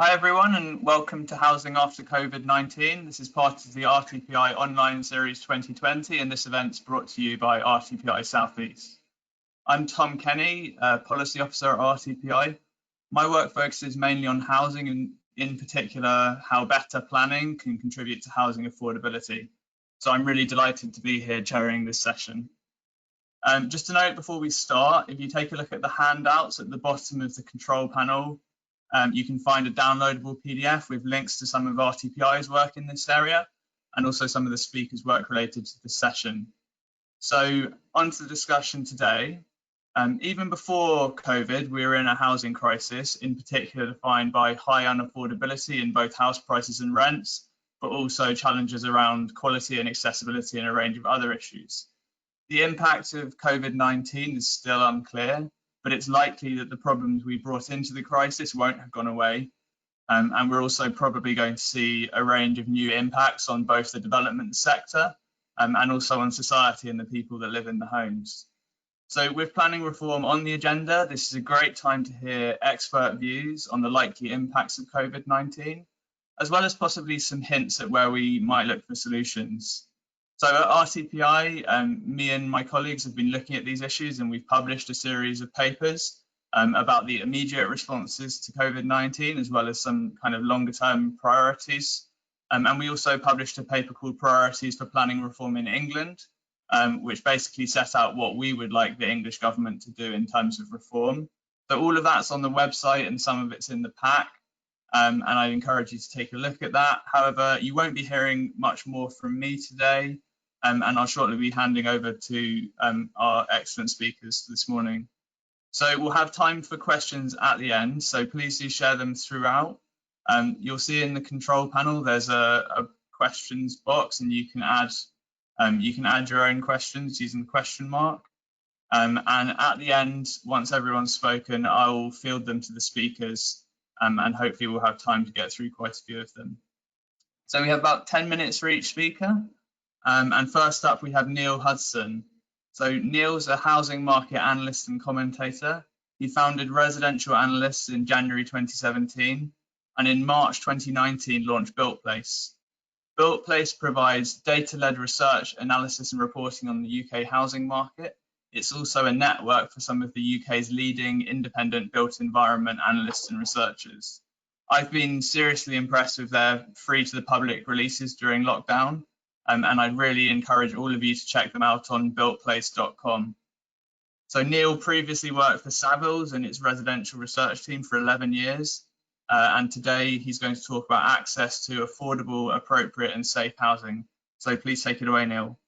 Hi everyone and welcome to Housing After COVID-19. This is part of the RTPI Online Series 2020 and this event's brought to you by RTPI Southeast. I'm Tom Kenny, Policy Officer at RTPI. My work focuses mainly on housing and in particular how better planning can contribute to housing affordability. So I'm really delighted to be here chairing this session. Just a note before we start, if you take a look at the handouts at the bottom of the control panel, you can find a downloadable PDF with links to some of RTPI's work in this area and also some of the speakers' work related to the session. So on to the discussion today. Even before COVID, we were in a housing crisis, in particular defined by high unaffordability in both house prices and rents, but also challenges around quality and accessibility and a range of other issues. The impact of COVID-19 is still unclear, but it's likely that the problems we brought into the crisis won't have gone away. And we're also probably going to see a range of new impacts on both the development sector and also on society and the people that live in the homes. So with planning reform on the agenda, this is a great time to hear expert views on the likely impacts of COVID-19, as well as possibly some hints at where we might look for solutions. So at RTPI, me and my colleagues have been looking at these issues and we've published a series of papers about the immediate responses to COVID-19, as well as some kind of longer term priorities. And we also published a paper called Priorities for Planning Reform in England, which basically set out what we would like the English government to do in terms of reform. So all of that's on the website and some of it's in the pack. And I encourage you to take a look at that. However, you won't be hearing much more from me today. And I'll shortly be handing over to our excellent speakers this morning. So we'll have time for questions at the end, so please do share them throughout. You'll see in the control panel there's a questions box, and you can add your own questions using the question mark. And at the end, once everyone's spoken, I'll field them to the speakers, and hopefully we'll have time to get through quite a few of them. So we have about 10 minutes for each speaker. And first up, we have Neil Hudson. So Neil's a housing market analyst and commentator. He founded Residential Analysts in January 2017, and in March 2019 launched BuiltPlace. BuiltPlace provides data-led research, analysis and reporting on the UK housing market. It's also a network for some of the UK's leading independent built environment analysts and researchers. I've been seriously impressed with their free to the public releases during lockdown. And I'd really encourage all of you to check them out on builtplace.com. So Neil previously worked for Savills and its residential research team for 11 years. And today he's going to talk about access to affordable, appropriate and safe housing. So please take it away, Neil.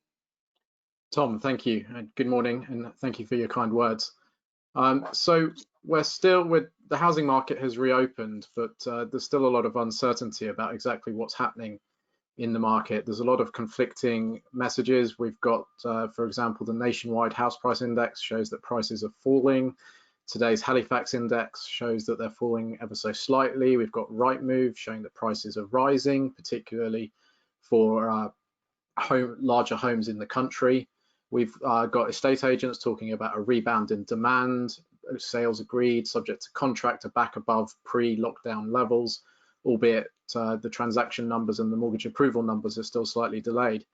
Tom, thank you. And good morning, and thank you for your kind words. So the housing market has reopened, but there's still a lot of uncertainty about exactly what's happening in the market. There's a lot of conflicting messages. We've got, for example, the nationwide house price index shows that prices are falling. Today's Halifax index shows that they're falling ever so slightly. We've got Rightmove showing that prices are rising, particularly for larger homes in the country. We've got estate agents talking about a rebound in demand, sales agreed, subject to contract, are back above pre-lockdown levels, albeit the transaction numbers and the mortgage approval numbers are still slightly delayed.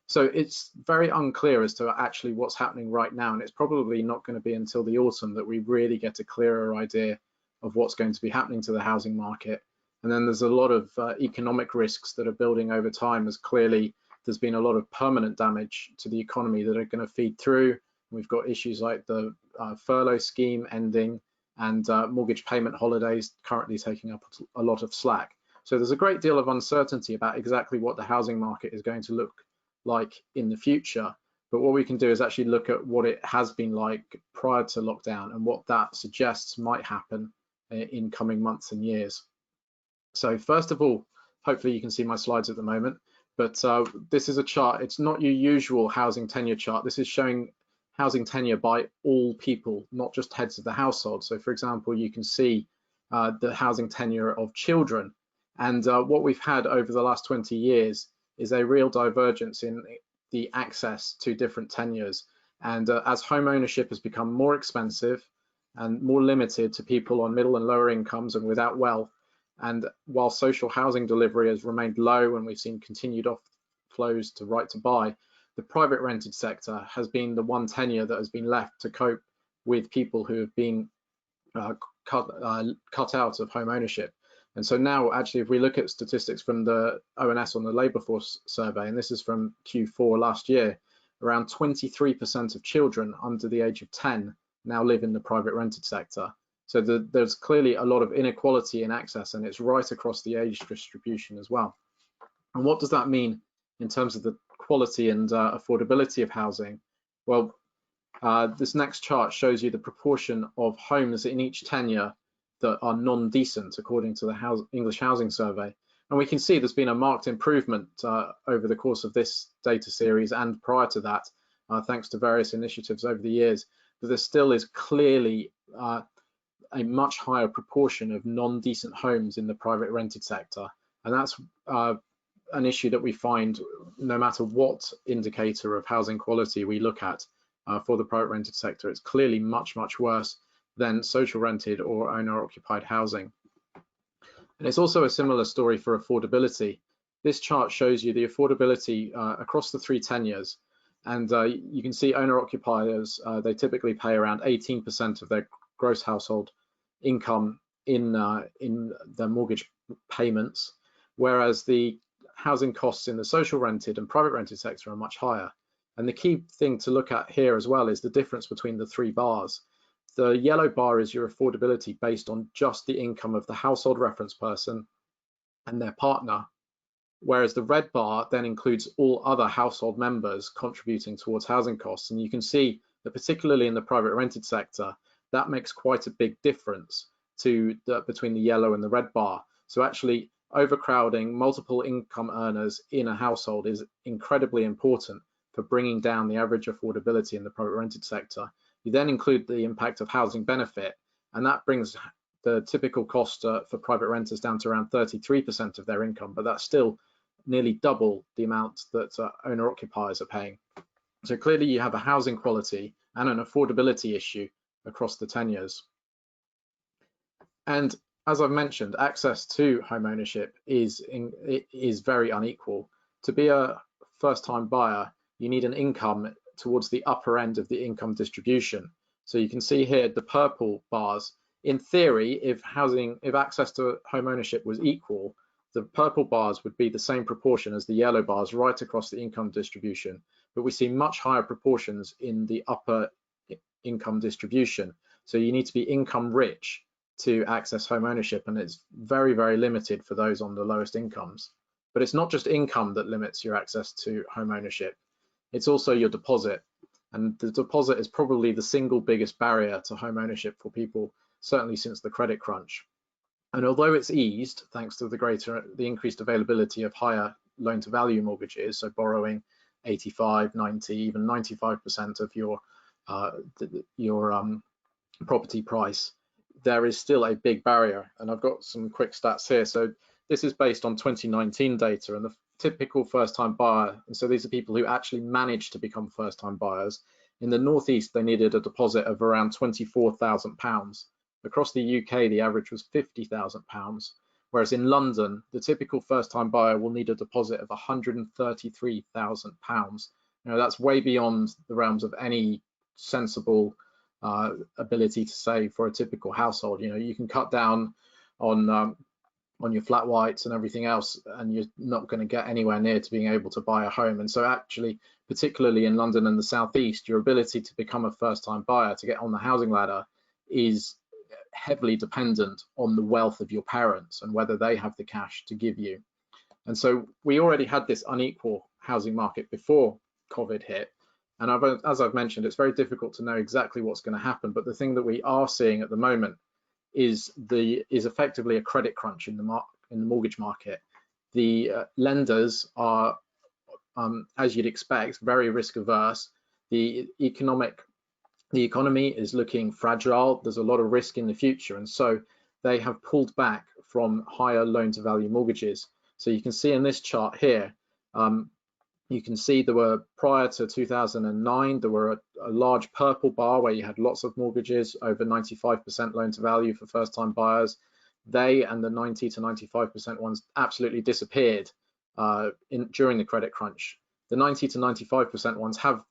So it's very unclear as to actually what's happening right now, and it's probably not going to be until the autumn that we really get a clearer idea of what's going to be happening to the housing market. And then there's a lot of economic risks that are building over time, as clearly there's been a lot of permanent damage to the economy that are going to feed through. We've got issues like the furlough scheme ending and mortgage payment holidays currently taking up a lot of slack. So there's a great deal of uncertainty about exactly what the housing market is going to look like in the future. But what we can do is actually look at what it has been like prior to lockdown and what that suggests might happen in coming months and years. So first of all, hopefully you can see my slides at the moment, but this is a chart. It's not your usual housing tenure chart. This is showing housing tenure by all people, not just heads of the household. So for example, you can see the housing tenure of children. And what we've had over the last 20 years is a real divergence in the access to different tenures. And as home ownership has become more expensive and more limited to people on middle and lower incomes and without wealth, And while social housing delivery has remained low and we've seen continued offlows to right to buy, the private rented sector has been the one tenure that has been left to cope with people who have been cut out of home ownership. And so now, actually, if we look at statistics from the ONS on the labour force survey, and this is from Q4 last year, around 23% of children under the age of 10 now live in the private rented sector. So there's clearly a lot of inequality in access, and it's right across the age distribution as well. And what does that mean in terms of the quality and affordability of housing? Well, this next chart shows you the proportion of homes in each tenure that are non-decent according to the English Housing Survey. And we can see there's been a marked improvement over the course of this data series and prior to that, thanks to various initiatives over the years, but there still is clearly a much higher proportion of non-decent homes in the private rented sector. And that's an issue that we find no matter what indicator of housing quality we look at for the private rented sector. It's clearly much, much worse than social rented or owner-occupied housing. And it's also a similar story for affordability. This chart shows you the affordability across the three tenures. And you can see owner-occupiers, they typically pay around 18% of their gross household income in their mortgage payments, whereas the housing costs in the social rented and private rented sector are much higher. And the key thing to look at here as well is the difference between the three bars. The yellow bar is your affordability based on just the income of the household reference person and their partner, whereas the red bar then includes all other household members contributing towards housing costs. And you can see that particularly in the private rented sector, that makes quite a big difference between the yellow and the red bar. So actually overcrowding multiple income earners in a household is incredibly important for bringing down the average affordability in the private rented sector. You then include the impact of housing benefit, and that brings the typical cost for private renters down to around 33% of their income, but that's still nearly double the amount that owner occupiers are paying. So clearly you have a housing quality and an affordability issue across the tenures. And as I've mentioned, access to home ownership is very unequal. To be a first-time buyer, you need an income towards the upper end of the income distribution. So you can see here the purple bars. In theory, if access to home ownership was equal, the purple bars would be the same proportion as the yellow bars right across the income distribution. But we see much higher proportions in the upper income distribution. So you need to be income rich to access home ownership, and it's very, very limited for those on the lowest incomes. But it's not just income that limits your access to home ownership. It's also your deposit, and the deposit is probably the single biggest barrier to home ownership for people, certainly since the credit crunch. And although it's eased thanks to the increased availability of higher loan to value mortgages, so borrowing 85, 90, even 95% of your property price, there is still a big barrier. And I've got some quick stats here. So this is based on 2019 data, and the typical first-time buyer, and so these are people who actually managed to become first-time buyers. In the Northeast, they needed a deposit of around £24,000. Across the UK, the average was £50,000, whereas in London, the typical first-time buyer will need a deposit of £133,000. Now, that's way beyond the realms of any sensible ability to save for a typical household. You know, you can cut down on your flat whites and everything else, and you're not going to get anywhere near to being able to buy a home. And so actually, particularly in London and the Southeast, your ability to become a first-time buyer, to get on the housing ladder, is heavily dependent on the wealth of your parents and whether they have the cash to give you. And so we already had this unequal housing market before COVID hit. And as I've mentioned, it's very difficult to know exactly what's going to happen. But the thing that we are seeing at the moment is effectively a credit crunch in the mortgage market. The lenders are, as you'd expect, very risk averse. The economy is looking fragile. There's a lot of risk in the future, and so they have pulled back from higher loan to value mortgages. So you can see in this chart here, you can see there were, prior to 2009, there were a large purple bar where you had lots of mortgages, over 95% loan to value for first time buyers. they and the 90 to 95% ones absolutely disappeared during the credit crunch. The 90 to 95% ones have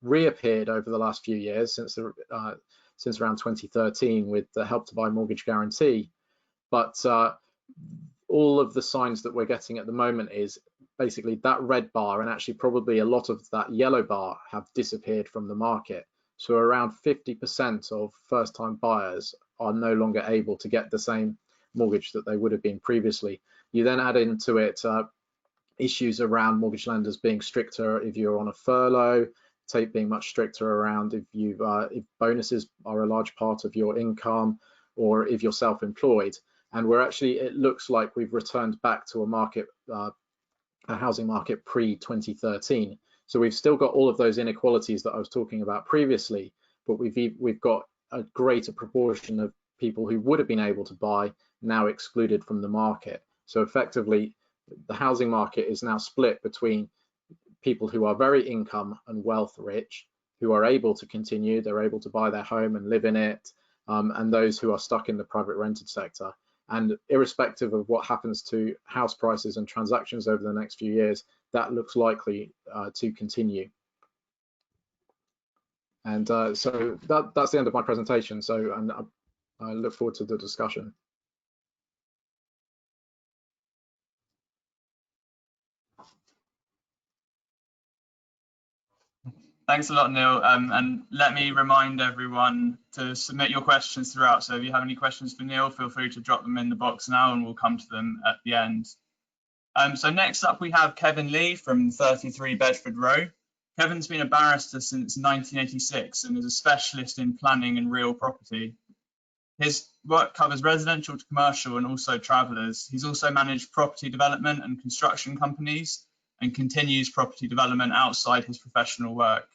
reappeared over the last few years since around 2013 with the Help to Buy mortgage guarantee. But all of the signs that we're getting at the moment is basically that red bar, and actually probably a lot of that yellow bar, have disappeared from the market. So around 50% of first-time buyers are no longer able to get the same mortgage that they would have been previously. You then add into it issues around mortgage lenders being stricter if you're on a furlough, being much stricter around if bonuses are a large part of your income, or if you're self-employed. And it looks like we've returned back to a housing market pre-2013. So we've still got all of those inequalities that I was talking about previously, but we've got a greater proportion of people who would have been able to buy now excluded from the market. So effectively, the housing market is now split between people who are very income and wealth rich, who are able to continue, they're able to buy their home and live in it, and those who are stuck in the private rented sector. And irrespective of what happens to house prices and transactions over the next few years, that looks likely to continue. And so that's the end of my presentation. So and I look forward to the discussion. Thanks a lot, Neil. And let me remind everyone to submit your questions throughout. So if you have any questions for Neil, feel free to drop them in the box now and we'll come to them at the end. So next up, we have Kevin Lee from 33 Bedford Row. Kevin's been a barrister since 1986 and is a specialist in planning and real property. His work covers residential to commercial and also travellers. He's also managed property development and construction companies and continues property development outside his professional work.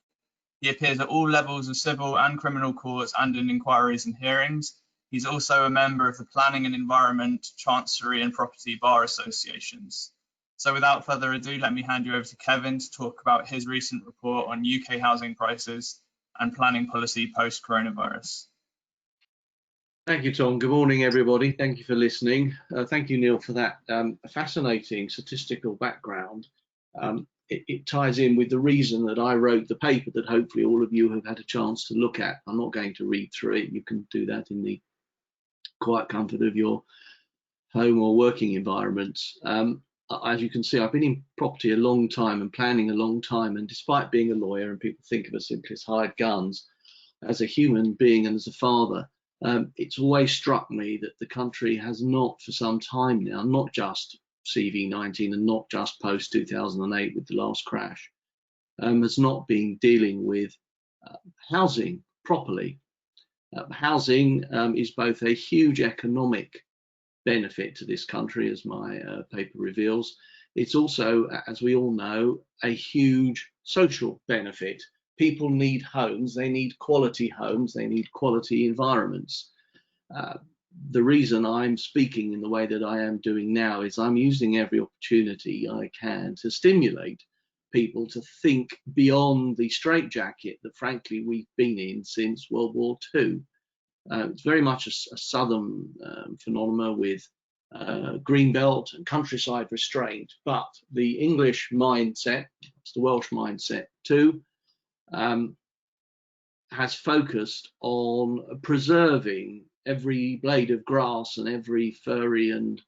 He appears at all levels of civil and criminal courts and in inquiries and hearings. He's also a member of the Planning and Environment, Chancery and Property Bar Associations. So without further ado, let me hand you over to Kevin to talk about his recent report on UK housing prices and planning policy post-coronavirus. Thank you, Tom. Good morning, everybody. Thank you for listening. Thank you, Neil, for that fascinating statistical background. It ties in with the reason that I wrote the paper that hopefully all of you have had a chance to look at. I'm not going to read through it. You can do that in the quiet comfort of your home or working environments. As you can see, I've been in property a long time and planning a long time, and despite being a lawyer and people think of us simply as hired guns, as a human being and as a father, it's always struck me that the country has not for some time now, not just CV19 and not just post 2008 with the last crash, has not been dealing with housing properly. Housing is both a huge economic benefit to this country, as my paper reveals. It's also, as we all know, a huge social benefit. People need homes, they need quality homes, they need quality environments. The reason I'm speaking in the way that I am doing now is I'm using every opportunity I can to stimulate people to think beyond the straitjacket that frankly we've been in since World War II. It's very much a southern phenomenon with greenbelt and countryside restraint, but the English mindset, it's the Welsh mindset too, has focused on preserving every blade of grass and every furry and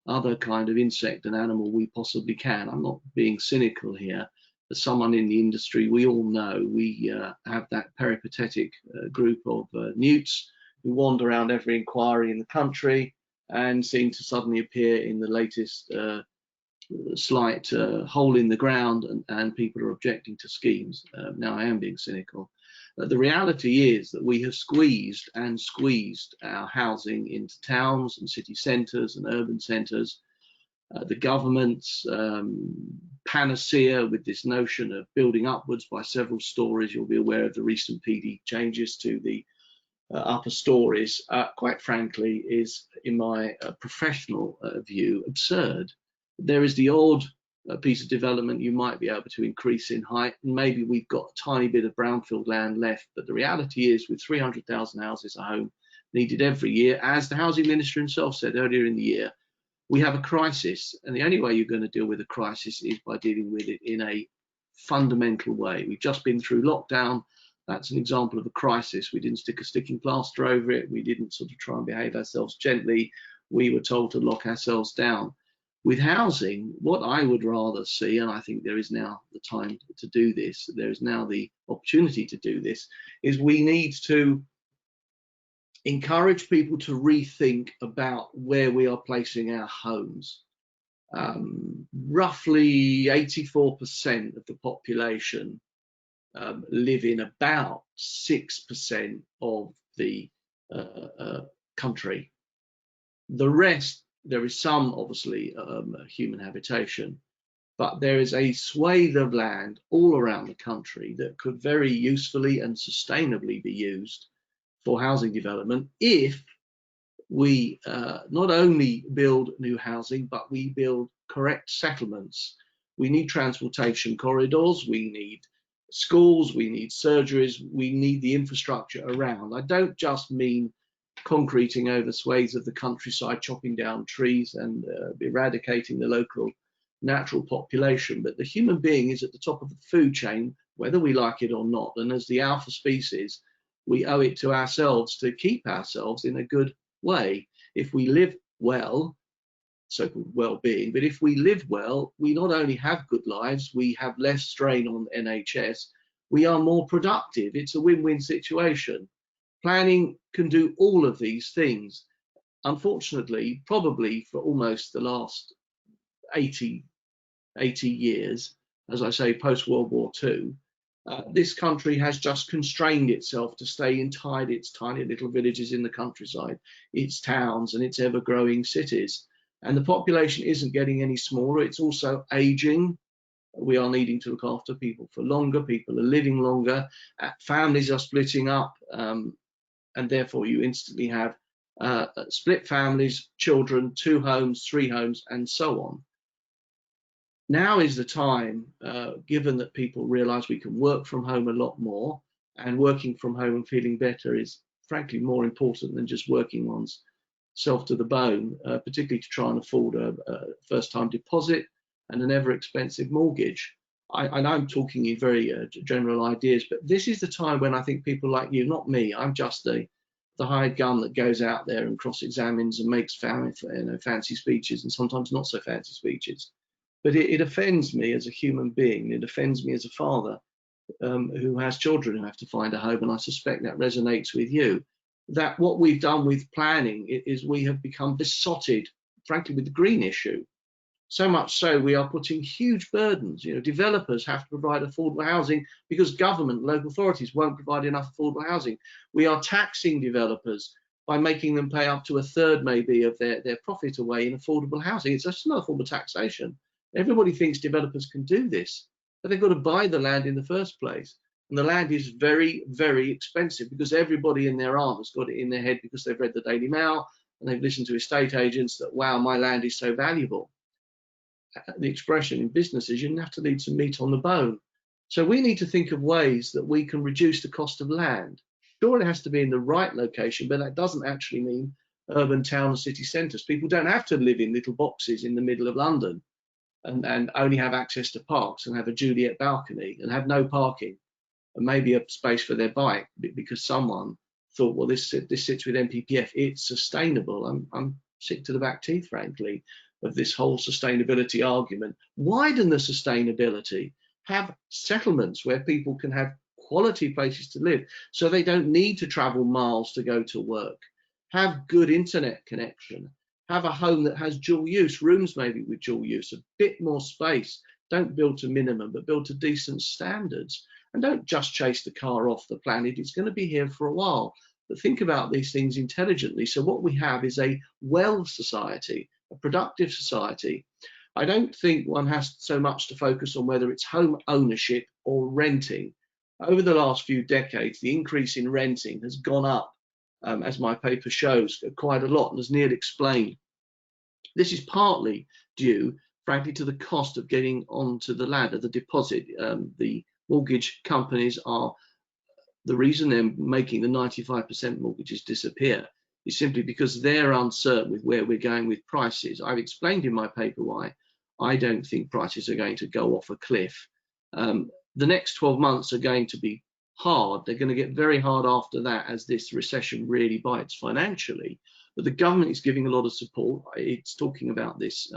other kind of insect and animal we possibly can. I'm not being cynical here. As someone in the industry, we all know we have that peripatetic group of newts who wander around every inquiry in the country and seem to suddenly appear in the latest slight hole in the ground, and people are objecting to schemes. Now I am being cynical. The reality is that we have squeezed and squeezed our housing into towns and city centres and urban centres. The government's panacea with this notion of building upwards by several stories, you'll be aware of the recent PD changes to the upper stories, quite frankly, is, in my professional view, absurd. There is the odd piece of development, you might be able to increase in height, and maybe we've got a tiny bit of brownfield land left. But the reality is, with 300,000 houses a home needed every year, as the housing minister himself said earlier in the year, we have a crisis, and the only way you're going to deal with a crisis is by dealing with it in a fundamental way. We've just been through lockdown. That's an example of a crisis. We didn't stick a sticking plaster over it. We didn't sort of try and behave ourselves gently. We were told to lock ourselves down. With housing, what I would rather see, and I think there is now the time to do this, there is now the opportunity to do this, is we need to encourage people to rethink about where we are placing our homes. Roughly 84% of the population live in about 6% of the country. The rest, there is some obviously human habitation, but there is a swathe of land all around the country that could very usefully and sustainably be used for housing development if we not only build new housing, but we build correct settlements. We need transportation corridors, we need schools, we need surgeries, we need the infrastructure around. I don't just mean concreting over swathes of the countryside, chopping down trees and eradicating the local natural population, but the human being is at the top of the food chain, whether we like it or not. And as the alpha species, we owe it to ourselves to keep ourselves in a good way. If we live well, so-called well-being, but if we live well, we not only have good lives, we have less strain on NHS, we are more productive. It's a win-win situation. Planning can do all of these things. Unfortunately, probably for almost the last 80 years, as I say, post-World War II, this country has just constrained itself to stay inside its tiny little villages in the countryside, its towns and its ever-growing cities. And the population isn't getting any smaller, it's also aging. We are needing to look after people for longer, people are living longer, families are splitting up, and therefore you instantly have split families, children, 2 homes, 3 homes, and so on. Now is the time, given that people realize we can work from home a lot more, and working from home and feeling better is frankly more important than just working one's self to the bone, particularly to try and afford a first-time deposit and an ever-expensive mortgage. I know I'm talking in very general ideas, but this is the time when I think people like you, not me, I'm just the hired gun that goes out there and cross-examines and makes fancy speeches, and sometimes not so fancy speeches. But it offends me as a human being, it offends me as a father who has children who have to find a home, and I suspect that resonates with you. That what we've done with planning is we have become besotted, frankly, with the green issue. So much so we are putting huge burdens. You know, developers have to provide affordable housing because government, local authorities won't provide enough affordable housing. We are taxing developers by making them pay up to 1/3 maybe of their profit away in affordable housing. It's just another form of taxation. Everybody thinks developers can do this, but they've got to buy the land in the first place. And the land is very, very expensive because everybody and their aunt has got it in their head because they've read the Daily Mail and they've listened to estate agents that, wow, my land is so valuable. The expression in business is you have to leave some meat on the bone. So we need to think of ways that we can reduce the cost of land. Sure, it has to be in the right location, but that doesn't actually mean urban town and city centres. People don't have to live in little boxes in the middle of London and only have access to parks and have a Juliet balcony and have no parking and maybe a space for their bike because someone thought, well, this sits with NPPF, it's sustainable. I'm sick to the back teeth, frankly, of this whole sustainability argument. Widen the sustainability, have settlements where people can have quality places to live so they don't need to travel miles to go to work, have good internet connection, have a home that has dual use, rooms maybe with dual use, a bit more space. Don't build to minimum, but build to decent standards. And don't just chase the car off the planet. It's going to be here for a while. But think about these things intelligently. So what we have is a well society, a productive society. I don't think one has so much to focus on whether it's home ownership or renting. Over the last few decades, the increase in renting has gone up, as my paper shows, quite a lot, and as Neil explained. This is partly due frankly, to the cost of getting onto the ladder, the deposit. The mortgage companies are, the reason they're making the 95% mortgages disappear is simply because they're uncertain with where we're going with prices. I've explained in my paper why I don't think prices are going to go off a cliff. The next 12 months are going to be hard. They're going to get very hard after that as this recession really bites financially. But the government is giving a lot of support. It's talking about this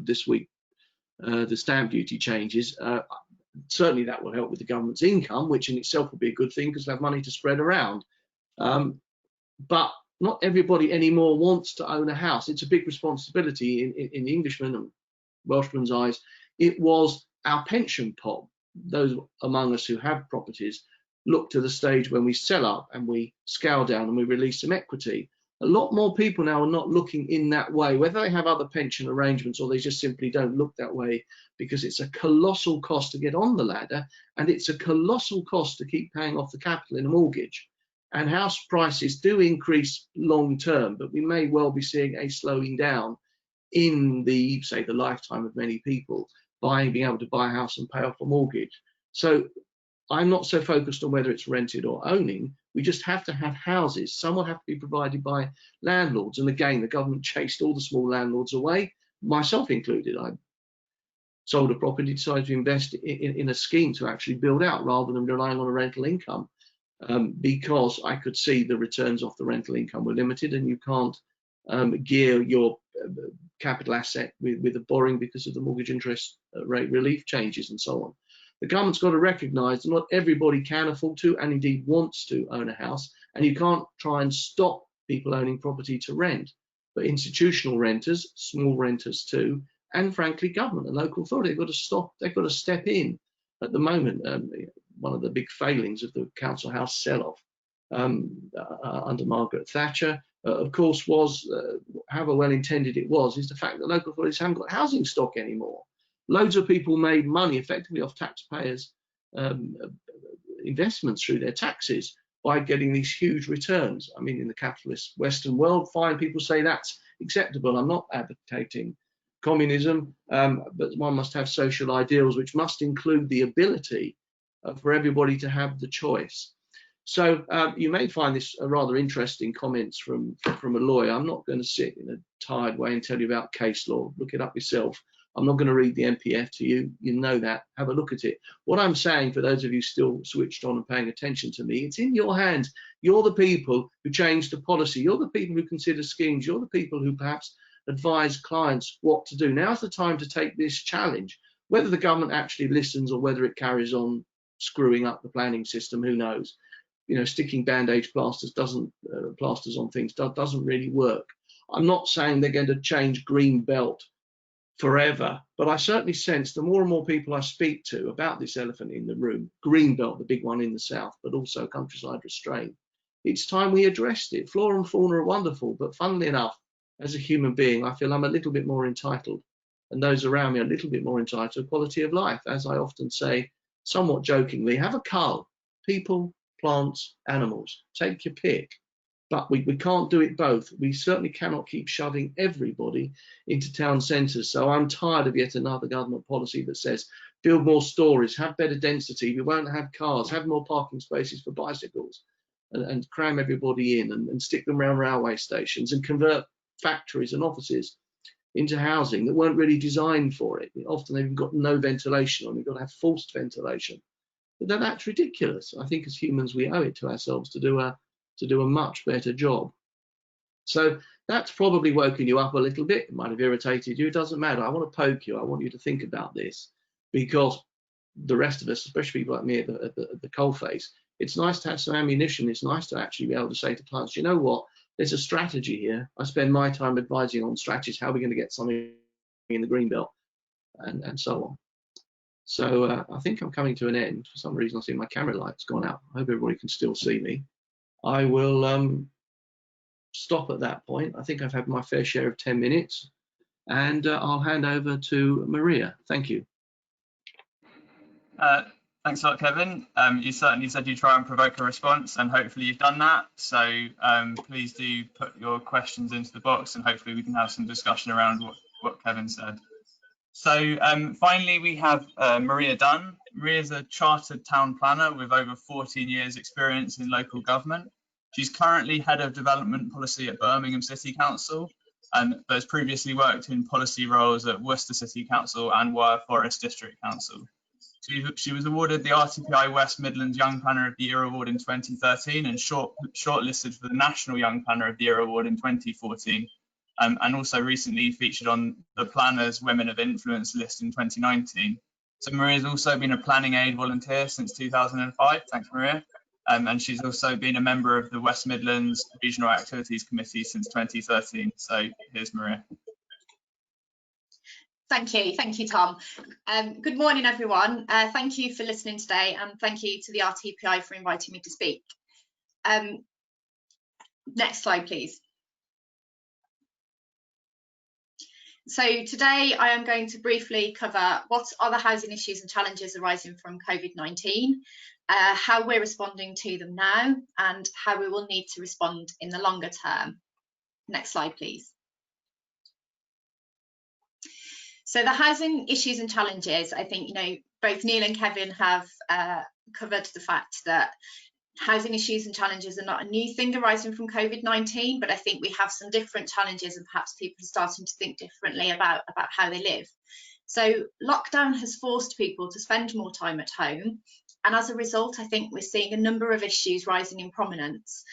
this week, the stamp duty changes. Certainly that will help with the government's income, which in itself will be a good thing because they'll have money to spread around. But not everybody anymore wants to own a house. It's a big responsibility in the Englishman and Welshman's eyes. It was our pension pot. Those among us who have properties look to the stage when we sell up and we scale down and we release some equity. A lot more people now are not looking in that way, whether they have other pension arrangements or they just simply don't look that way, because it's a colossal cost to get on the ladder and it's a colossal cost to keep paying off the capital in a mortgage. And house prices do increase long term, but we may well be seeing a slowing down in the, say, the lifetime of many people being able to buy a house and pay off a mortgage. So I'm not so focused on whether it's rented or owning. We just have to have houses. Some will have to be provided by landlords. And again, the government chased all the small landlords away, myself included. I sold a property, decided to invest in a scheme to actually build out rather than relying on a rental income, because I could see the returns off the rental income were limited, and you can't gear your capital asset with the borrowing because of the mortgage interest rate relief changes and so on. The government's got to recognise that not everybody can afford to and indeed wants to own a house, and you can't try and stop people owning property to rent. But institutional renters, small renters too, and frankly government and local authority, they've got to step in. At the moment, one of the big failings of the council house sell-off under Margaret Thatcher, of course, was, however well intended it was, is the fact that local authorities haven't got housing stock anymore. Loads of people made money effectively off taxpayers' investments through their taxes by getting these huge returns. I mean, in the capitalist Western world, fine, people say that's acceptable. I'm not advocating communism, but one must have social ideals which must include the ability for everybody to have the choice. So you may find this a rather interesting comments from a lawyer. I'm not going to sit in a tired way and tell you about case law. Look it up yourself. I'm not going to read the MPF to you. You know that. Have a look at it. What I'm saying, for those of you still switched on and paying attention to me, it's in your hands. You're the people who change the policy. You're the people who consider schemes. You're the people who perhaps advise clients what to do. Now's the time to take this challenge. Whether the government actually listens or whether it carries on screwing up the planning system, who knows? You know, sticking band-aid plasters on things doesn't really work. I'm not saying they're going to change green belt forever, but I certainly sense the more and more people I speak to about this elephant in the room, green belt, the big one in the south, but also countryside restraint, it's time we addressed it. Flora and fauna are wonderful, but funnily enough, as a human being, I feel I'm a little bit more entitled, and those around me are a little bit more entitled to quality of life. As I often say, somewhat jokingly, have a cull. People, plants, animals, take your pick. But we can't do it both. We certainly cannot keep shoving everybody into town centres. So I'm tired of yet another government policy that says build more stories, have better density, we won't have cars, have more parking spaces for bicycles, and cram everybody in and stick them around railway stations and convert factories and offices into housing that weren't really designed for it. Often they've got no ventilation on, you've got to have forced ventilation. But that's ridiculous. I think as humans we owe it to ourselves to do a much better job. So that's probably woken you up a little bit. It might have irritated you. It doesn't matter. I want to poke you. I want you to think about this, because the rest of us, especially people like me at the coalface, it's nice to have some ammunition. It's nice to actually be able to say to clients, you know what, there's a strategy here. I spend my time advising on strategies, how are we going to get something in the green belt, and so on. So I think I'm coming to an end. For some reason I see my camera light's gone out. I hope everybody can still see me. I will stop at that point. I think I've had my fair share of 10 minutes, and I'll hand over to Maria. Thank you. Thanks a lot, Kevin. You certainly said you try and provoke a response, and hopefully you've done that. So please do put your questions into the box, and hopefully we can have some discussion around what Kevin said. So finally, we have Maria Dunn. Maria is a chartered town planner with over 14 years experience in local government. She's currently head of development policy at Birmingham City Council, but has previously worked in policy roles at Worcester City Council and Wyre Forest District Council. She was awarded the RTPI West Midlands Young Planner of the Year Award in 2013 and shortlisted for the National Young Planner of the Year Award in 2014. And also recently featured on the Planners Women of Influence list in 2019. So Maria's also been a planning aid volunteer since 2005. Thanks, Maria. And she's also been a member of the West Midlands Regional Activities Committee since 2013. So here's Maria. Thank you, Tom. Good morning, everyone. Thank you for listening today, and thank you to the RTPI for inviting me to speak. Next slide, please. So today I am going to briefly cover what are the housing issues and challenges arising from COVID-19, how we're responding to them now, and how we will need to respond in the longer term. Next slide, please. So the housing issues and challenges, I think, both Neil and Kevin have covered the fact that housing issues and challenges are not a new thing arising from COVID-19, but I think we have some different challenges and perhaps people are starting to think differently about how they live. So lockdown has forced people to spend more time at home. And as a result, I think we're seeing a number of issues rising in prominence.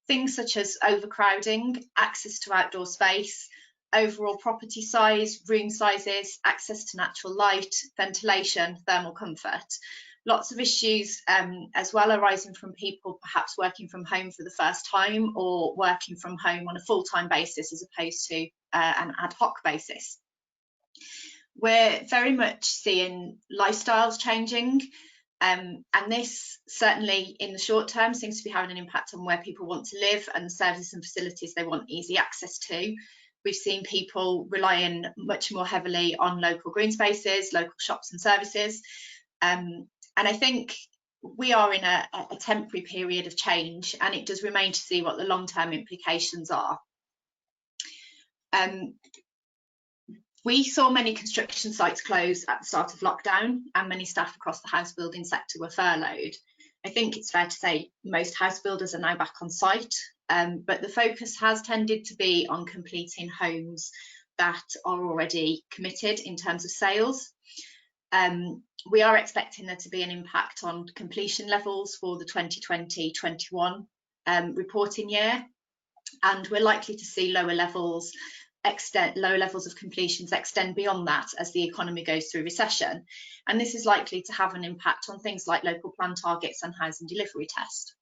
Things such as overcrowding, access to outdoor space, overall property size, room sizes, access to natural light, ventilation, thermal comfort. Lots of issues as well arising from people perhaps working from home for the first time or working from home on a full-time basis as opposed to an ad hoc basis. We're very much seeing lifestyles changing, and this certainly in the short term seems to be having an impact on where people want to live and the services and facilities they want easy access to. We've seen people relying much more heavily on local green spaces, local shops and services. And I think we are in a temporary period of change, and it does remain to see what the long-term implications are. We saw many construction sites close at the start of lockdown, and many staff across the house building sector were furloughed. I think it's fair to say most house builders are now back on site, but the focus has tended to be on completing homes that are already committed in terms of sales. We are expecting there to be an impact on completion levels for the 2020-21 reporting year, and we're likely to see lower levels of completions extend beyond that as the economy goes through recession, and this is likely to have an impact on things like local plan targets and housing delivery test.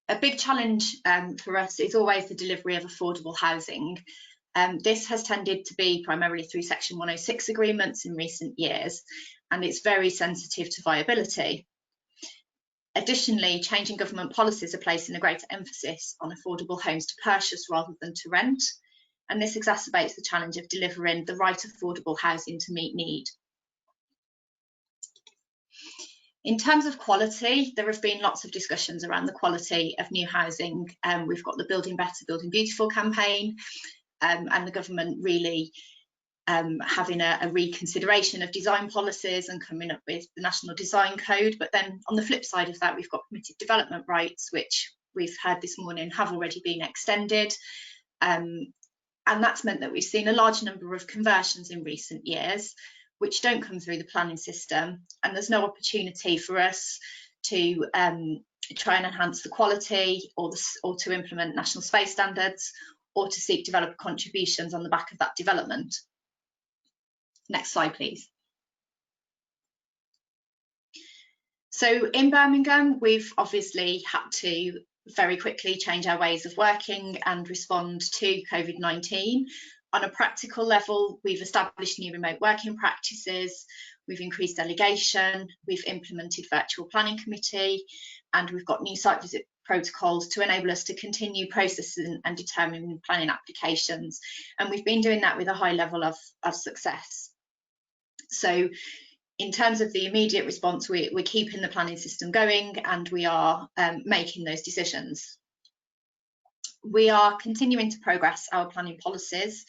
A big challenge for us is always the delivery of affordable housing. This has tended to be primarily through Section 106 agreements in recent years, and it's very sensitive to viability. Additionally, changing government policies are placing a greater emphasis on affordable homes to purchase rather than to rent, and this exacerbates the challenge of delivering the right affordable housing to meet need. In terms of quality, there have been lots of discussions around the quality of new housing. We've got the Building Better, Building Beautiful campaign, and the government really having a reconsideration of design policies and coming up with the National Design Code. But then on the flip side of that, we've got permitted development rights, which we've heard this morning have already been extended. And that's meant that we've seen a large number of conversions in recent years, which don't come through the planning system. And there's no opportunity for us to try and enhance the quality or to implement national space standards or to seek developer contributions on the back of that development. Next slide, please. So in Birmingham, we've obviously had to very quickly change our ways of working and respond to COVID-19. On a practical level, we've established new remote working practices, we've increased delegation, we've implemented virtual planning committee, and we've got new site visit protocols to enable us to continue processing and determining planning applications. And we've been doing that with a high level of success. So in terms of the immediate response, we're keeping the planning system going, and we are making those decisions. We are continuing to progress our planning policies.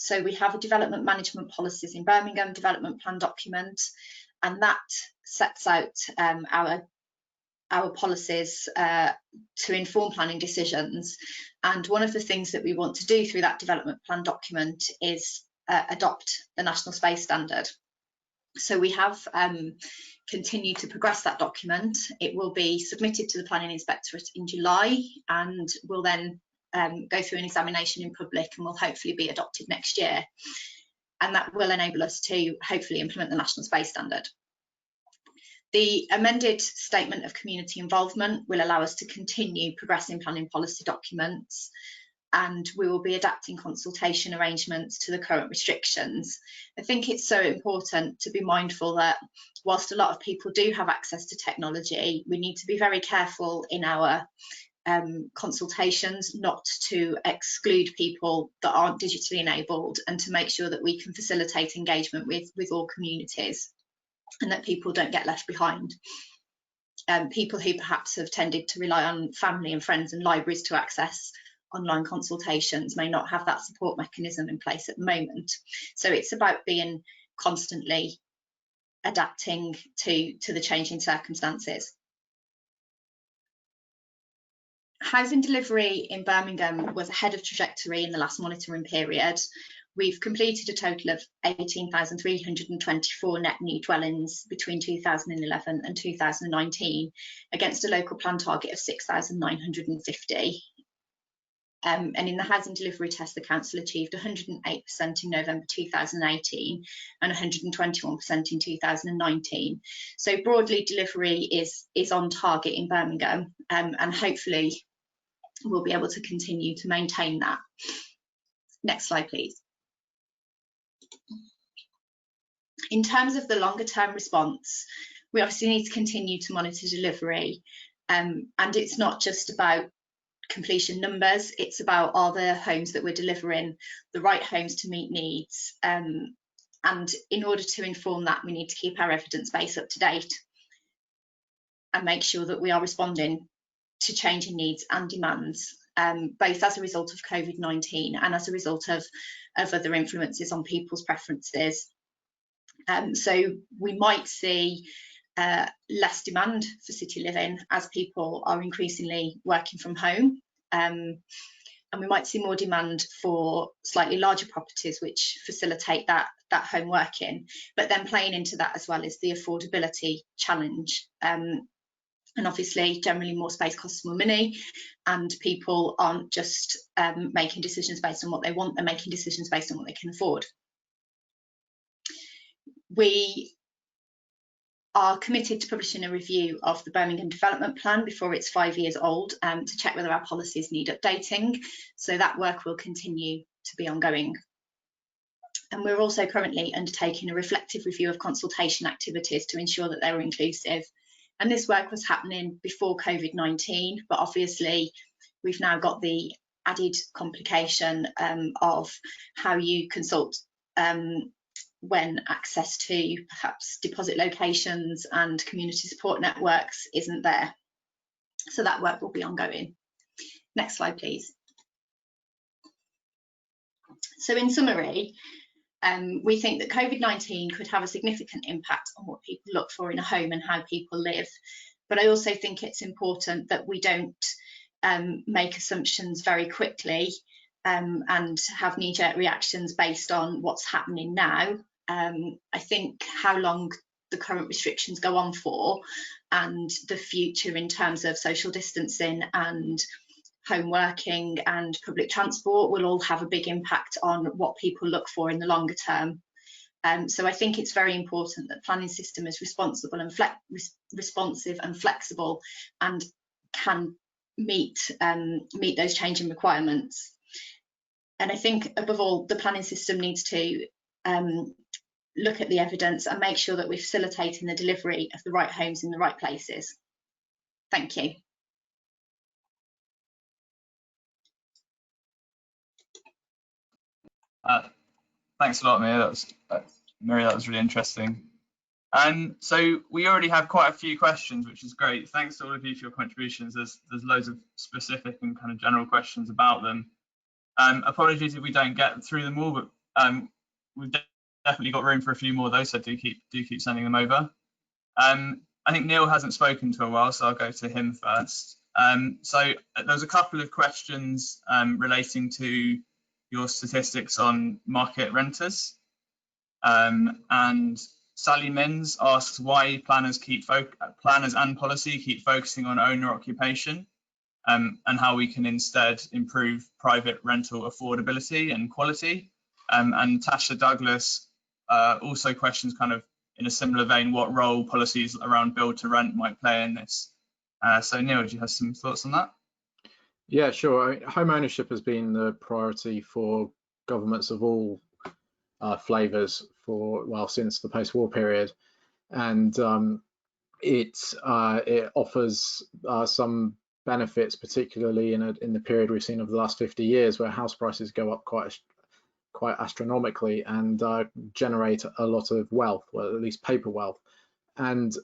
So we have a development management policies in Birmingham development plan document, and that sets out our policies to inform planning decisions. And one of the things that we want to do through that development plan document is adopt the National Space Standard. So we have continued to progress that document. It will be submitted to the Planning Inspectorate in July, and will then go through an examination in public and will hopefully be adopted next year. And that will enable us to hopefully implement the National Space Standard. The amended Statement of Community Involvement will allow us to continue progressing planning policy documents, and we will be adapting consultation arrangements to the current restrictions. I think it's so important to be mindful that whilst a lot of people do have access to technology, we need to be very careful in our consultations not to exclude people that aren't digitally enabled, and to make sure that we can facilitate engagement with all communities, and that people don't get left behind. People who perhaps have tended to rely on family and friends and libraries to access online consultations may not have that support mechanism in place at the moment. So it's about being constantly adapting to the changing circumstances. Housing delivery in Birmingham was ahead of trajectory in the last monitoring period. We've completed a total of 18,324 net new dwellings between 2011 and 2019, against a local plan target of 6,950. And in the housing delivery test, the council achieved 108% in November 2018 and 121% in 2019. So broadly, delivery is on target in Birmingham, and hopefully we'll be able to continue to maintain that. Next slide, please. In terms of the longer term response, we obviously need to continue to monitor delivery, and it's not just about completion numbers, it's about, are the homes that we're delivering the right homes to meet needs, and in order to inform that, we need to keep our evidence base up to date and make sure that we are responding to changing needs and demands, both as a result of COVID-19 and as a result of other influences on people's preferences. So we might see less demand for city living as people are increasingly working from home, and we might see more demand for slightly larger properties which facilitate that home working. But then playing into that as well is the affordability challenge, and obviously generally more space costs more money, and people aren't just making decisions based on what they want, they're making decisions based on what they can afford. We are committed to publishing a review of the Birmingham Development Plan before it's 5 years old, to check whether our policies need updating. So that work will continue to be ongoing. And we're also currently undertaking a reflective review of consultation activities to ensure that they're inclusive. And this work was happening before COVID-19, but obviously we've now got the added complication of how you consult when access to perhaps deposit locations and community support networks isn't there. So that work will be ongoing. Next slide, please. So in summary, we think that COVID-19 could have a significant impact on what people look for in a home and how people live. But I also think it's important that we don't make assumptions very quickly and have knee-jerk reactions based on what's happening now. I think how long the current restrictions go on for, and the future in terms of social distancing and home working and public transport will all have a big impact on what people look for in the longer term. So I think it's very important that the planning system is responsible and responsive and flexible and can meet those changing requirements. And I think above all, the planning system needs to look at the evidence and make sure that we're facilitating the delivery of the right homes in the right places. Thank you. Thanks a lot, Mia. That was really interesting. And so we already have quite a few questions, which is great. Thanks to all of you for your contributions. There's loads of specific and kind of general questions about them. Apologies if we don't get through them all, but We've definitely got room for a few more of those, so do keep sending them over. I think Neil hasn't spoken to a while, so I'll go to him first. So there's a couple of questions relating to your statistics on market renters. And Sally Mins asks why planners and policy keep focusing on owner occupation, and how we can instead improve private rental affordability and quality. And Tasha Douglas also questions, kind of in a similar vein, what role policies around build to rent might play in this. So Neil, do you have some thoughts on that? Yeah, sure. I mean, home ownership has been the priority for governments of all flavours since the post-war period, and it offers some benefits, particularly in the period we've seen over the last 50 years, where house prices go up quite astronomically and generate a lot of wealth, well, at least paper wealth. And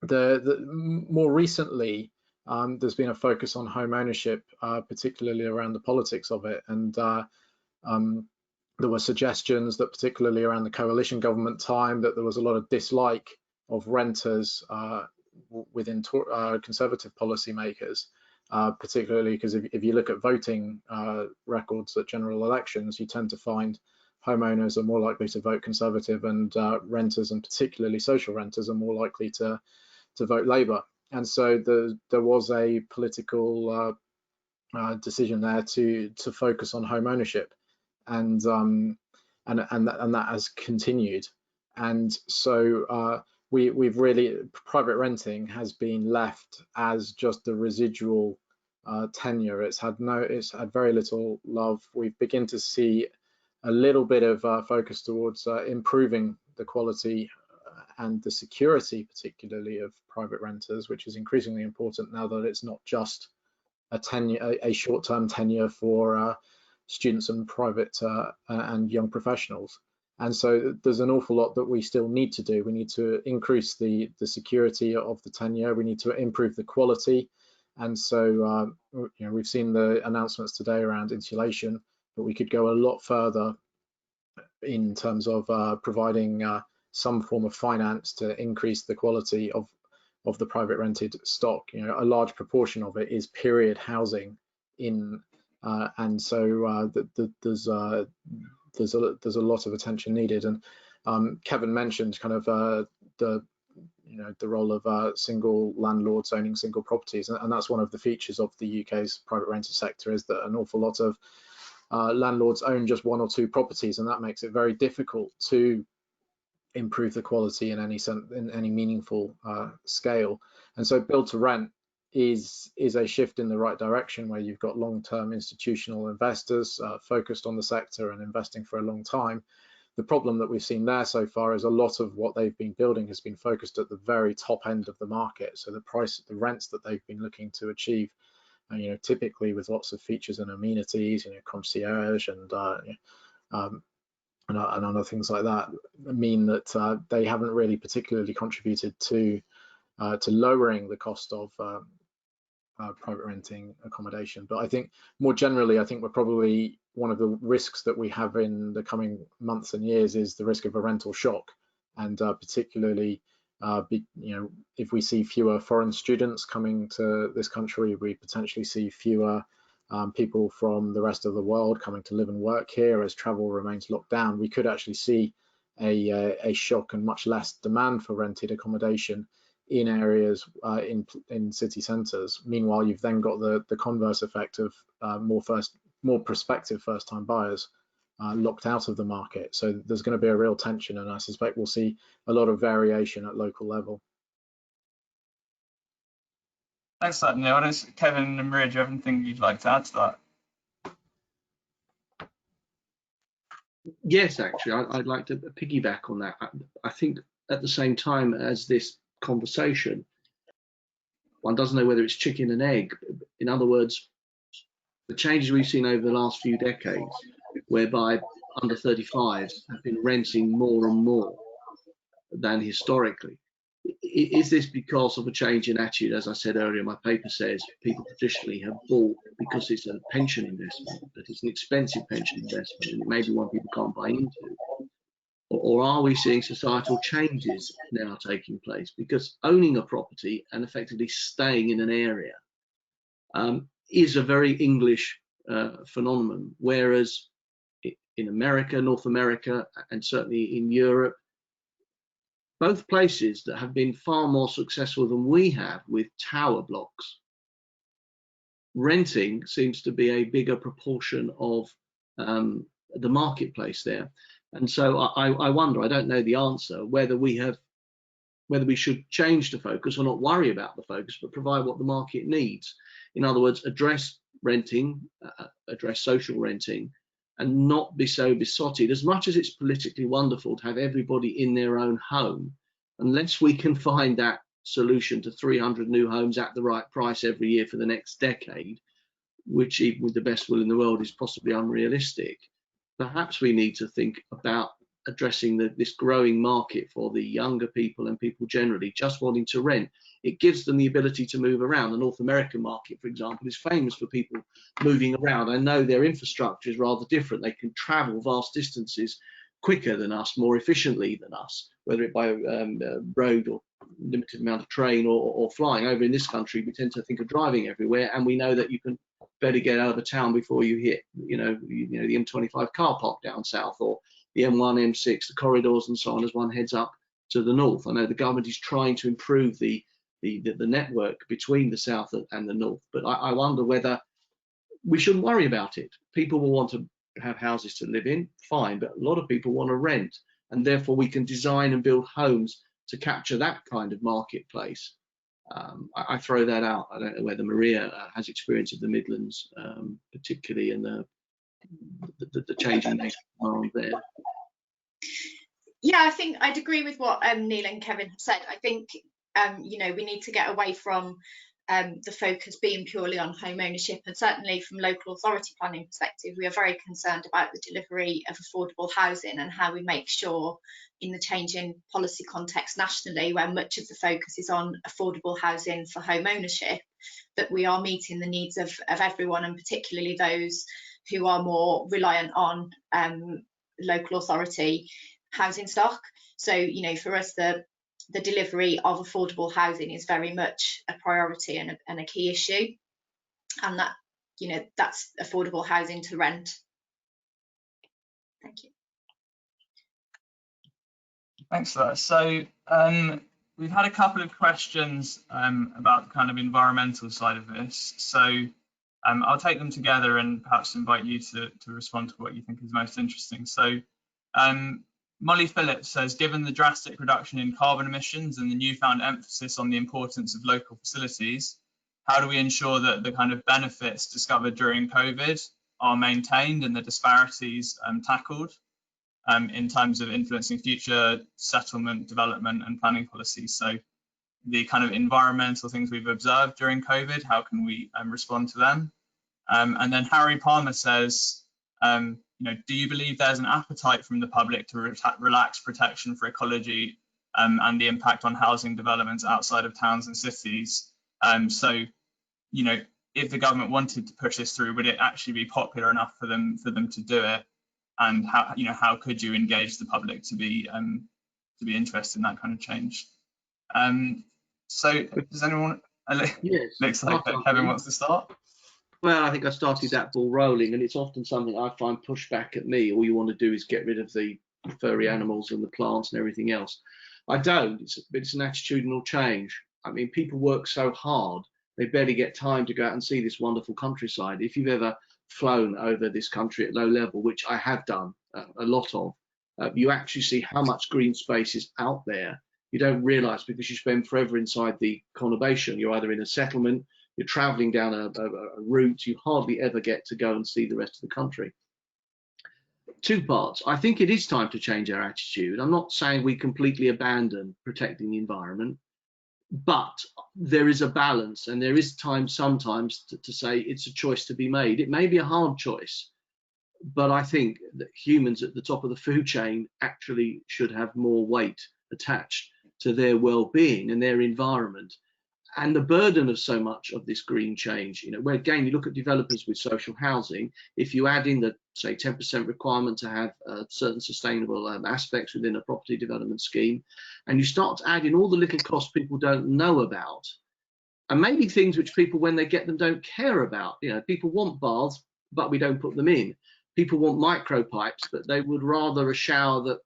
more recently, there's been a focus on home ownership, particularly around the politics of it. And there were suggestions that, particularly around the coalition government time, that there was a lot of dislike of renters within conservative policymakers, particularly because if you look at voting records at general elections, you tend to find homeowners are more likely to vote Conservative, and renters, and particularly social renters, are more likely to vote Labour. And so there was a political decision there to focus on home ownership, and that has continued. And so we've really, private renting has been left as just the residual tenure. It's had very little love. We begin to see a little bit of focus towards improving the quality and the security, particularly, of private renters, which is increasingly important now that it's not just a short-term tenure for students and private and young professionals. And so there's an awful lot that we still need to do. We need to increase the security of the tenure. We need to improve the quality. And so we've seen the announcements today around insulation, but we could go a lot further in terms of providing some form of finance to increase the quality of the private rented stock. A large proportion of it is period housing and so there's a lot of attention needed. And Kevin mentioned kind of the role of single landlords owning single properties, and that's one of the features of the UK's private rented sector, is that an awful lot of landlords own just one or two properties, and that makes it very difficult to improve the quality in any meaningful scale. And so build to rent is a shift in the right direction, where you've got long-term institutional investors focused on the sector and investing for a long time. The problem that we've seen there so far is a lot of what they've been building has been focused at the very top end of the market. So the rents that they've been looking to achieve, typically with lots of features and amenities, concierge and other things like that, mean that they haven't really particularly contributed to lowering the cost of private renting accommodation. But I think more generally, I think we're probably, one of the risks that we have in the coming months and years is the risk of a rental shock, and particularly if we see fewer foreign students coming to this country, we potentially see fewer people from the rest of the world coming to live and work here as travel remains locked down. We could actually see a shock and much less demand for rented accommodation in areas in city centres. Meanwhile, you've then got the converse effect of more prospective first-time buyers locked out of the market. So there's going to be a real tension, and I suspect we'll see a lot of variation at local level. Thanks for that, Neil. Kevin and Maria, do you have anything you'd like to add to that? Yes, actually, I'd like to piggyback on that. I think at the same time as this conversation, one doesn't know whether it's chicken and egg. In other words, the changes we've seen over the last few decades, whereby under 35s have been renting more and more than historically, Is this because of a change in attitude? As I said earlier, my paper says people traditionally have bought because it's a pension investment, but it's an expensive pension investment, and it may be one people can't buy into. Or are we seeing societal changes now taking place? Because owning a property and effectively staying in an area is a very English phenomenon, whereas in America, North America, and certainly in Europe, both places that have been far more successful than we have with tower blocks, renting seems to be a bigger proportion of the marketplace there. And so I wonder, I don't know the answer, whether we should change the focus or not worry about the focus, but provide what the market needs. In other words, address renting, address social renting, and not be so besotted. As much as it's politically wonderful to have everybody in their own home, unless we can find that solution to 300 new homes at the right price every year for the next decade, which even with the best will in the world is possibly unrealistic, perhaps we need to think about addressing this growing market for the younger people and people generally just wanting to rent. It gives them the ability to move around. The North American market, for example, is famous for people moving around. I know their infrastructure is rather different. They can travel vast distances quicker than us, more efficiently than us, whether it by road or limited amount of train or flying. Over in this country, we tend to think of driving everywhere, and we know that you can better get out of a town before you hit, the M25 car park down south, or the M1, M6, the corridors and so on as one heads up to the north. I know the government is trying to improve the network between the south and the north, but I wonder whether we shouldn't worry about it. People will want to have houses to live in, fine, but a lot of people want to rent, and therefore we can design and build homes to capture that kind of marketplace. I throw that out. I don't know whether Maria has experience of the Midlands, particularly in the changing nature of demand there. Yeah, I think I'd agree with what Neil and Kevin have said. I think we need to get away from the focus being purely on home ownership, and certainly from local authority planning perspective, we are very concerned about the delivery of affordable housing and how we make sure, in the changing policy context nationally, where much of the focus is on affordable housing for home ownership, that we are meeting the needs of everyone, and particularly those who are more reliant on local authority housing stock. So, for us, the delivery of affordable housing is very much a priority and a key issue, and that that's affordable housing to rent. Thank you. Thanks for that. So we've had a couple of questions about the kind of environmental side of this. So I'll take them together and perhaps invite you to respond to what you think is most interesting. So Molly Phillips says, given the drastic reduction in carbon emissions and the newfound emphasis on the importance of local facilities, how do we ensure that the kind of benefits discovered during COVID are maintained and the disparities tackled in terms of influencing future settlement, development and planning policies? So the kind of environmental things we've observed during COVID, how can we respond to them? And then Harry Palmer says, do you believe there's an appetite from the public to relax protection for ecology and the impact on housing developments outside of towns and cities? So, if the government wanted to push this through, would it actually be popular enough for them to do it? And how could you engage the public to be interested in that kind of change? So, does anyone? Yes. Looks like Kevin wants to start. Well, I think I started that ball rolling, and it's often something I find pushed back at me. All you want to do is get rid of the furry animals and the plants and everything else. I don't. It's an attitudinal change. I mean, people work so hard, they barely get time to go out and see this wonderful countryside. If you've ever flown over this country at low level, which I have done a lot of, you actually see how much green space is out there. You don't realise because you spend forever inside the conurbation. You're either in a settlement, you're travelling down a route, you hardly ever get to go and see the rest of the country. Two parts. I think it is time to change our attitude. I'm not saying we completely abandon protecting the environment, but there is a balance, and there is time sometimes to say it's a choice to be made. It may be a hard choice, but I think that humans at the top of the food chain actually should have more weight attached to their well-being and their environment. And the burden of so much of this green change, where again, you look at developers with social housing, if you add in the, say, 10% requirement to have certain sustainable aspects within a property development scheme, and you start to add in all the little costs people don't know about, and maybe things which people, when they get them, don't care about. People want baths, but we don't put them in. People want micro pipes, but they would rather a shower that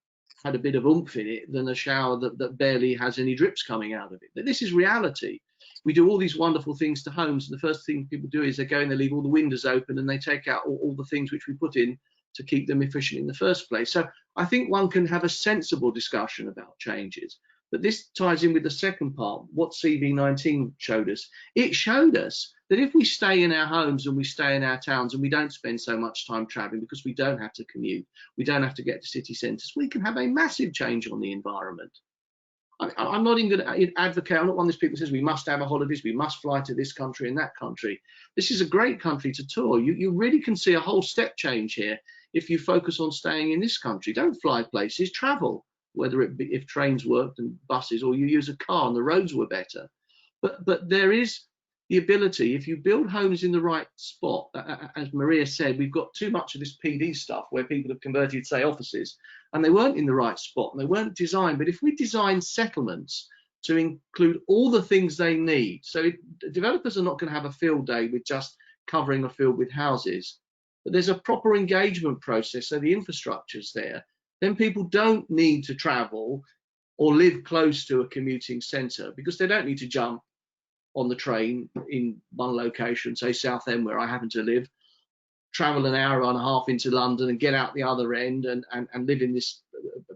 had a bit of oomph in it than a shower that barely has any drips coming out of it. But this is reality. We do all these wonderful things to homes, and the first thing people do is they go and they leave all the windows open and they take out all the things which we put in to keep them efficient in the first place. So I think one can have a sensible discussion about changes. But this ties in with the second part, what CV19 showed us. It showed us that if we stay in our homes and we stay in our towns and we don't spend so much time traveling because we don't have to commute, we don't have to get to city centres, we can have a massive change on the environment. I'm not even going to advocate, I'm not one of those people who says we must have a holidays, we must fly to this country and that country. This is a great country to tour. You really can see a whole step change here if you focus on staying in this country. Don't fly places, travel, whether it be if trains worked and buses, or you use a car and the roads were better. But there is the ability, if you build homes in the right spot, as Maria said, we've got too much of this PD stuff where people have converted, say, offices, and they weren't in the right spot and they weren't designed. But if we design settlements to include all the things they need, so developers are not going to have a field day with just covering a field with houses, but there's a proper engagement process, so the infrastructure's there, then people don't need to travel or live close to a commuting centre, because they don't need to jump on the train in one location, say Southend, where I happen to live, travel an hour and a half into London and get out the other end and live in this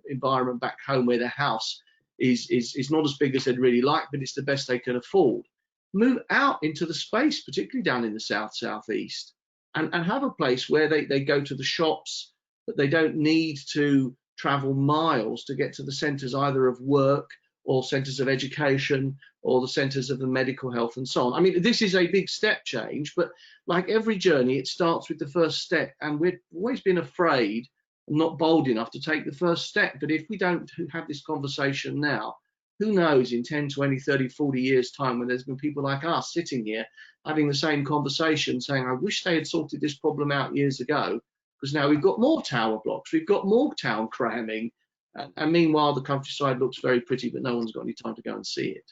environment back home where their house is not as big as they'd really like, but it's the best they can afford. Move out into the space, particularly down in the southeast, and have a place where they go to the shops, but they don't need to travel miles to get to the centres either of work or centres of education or the centres of the medical health and so on. I mean, this is a big step change, but like every journey, it starts with the first step, and we've always been afraid and not bold enough to take the first step. But if we don't have this conversation now, who knows in 10, 20, 30, 40 years time, when there's been people like us sitting here having the same conversation saying, I wish they had sorted this problem out years ago, because now we've got more tower blocks, we've got more town cramming, and meanwhile the countryside looks very pretty, but no one's got any time to go and see it.